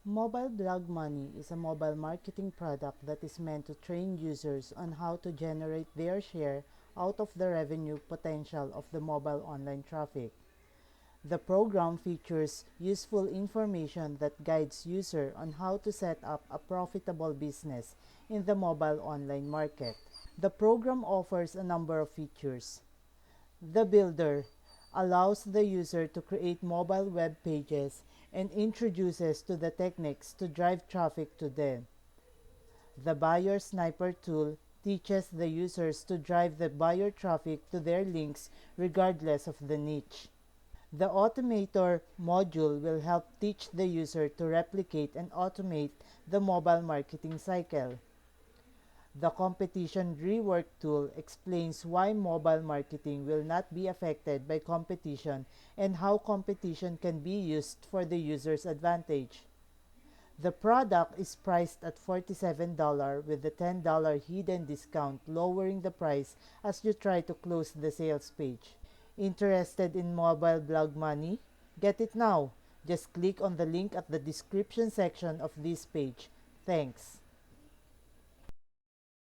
Mobile Blog Money is a mobile marketing product that is meant to train users on how to generate their share out of the revenue potential of the mobile online traffic. The program features useful information that guides users on how to set up a profitable business in the mobile online market. The program offers a number of features. The Builder allows the user to create mobile web pages and introduces to the techniques to drive traffic to them. The Buyer Sniper tool teaches the users to drive the buyer traffic to their links regardless of the niche. The Automator module will help teach the user to replicate and automate the mobile marketing cycle. The Competition Rework tool explains why mobile marketing will not be affected by competition and how competition can be used for the user's advantage. The product is priced at $47 with a $10 hidden discount, lowering the price as you try to close the sales page. Interested in Mobile Blog Money? Get it now! Just click on the link at the description section of this page. Thanks.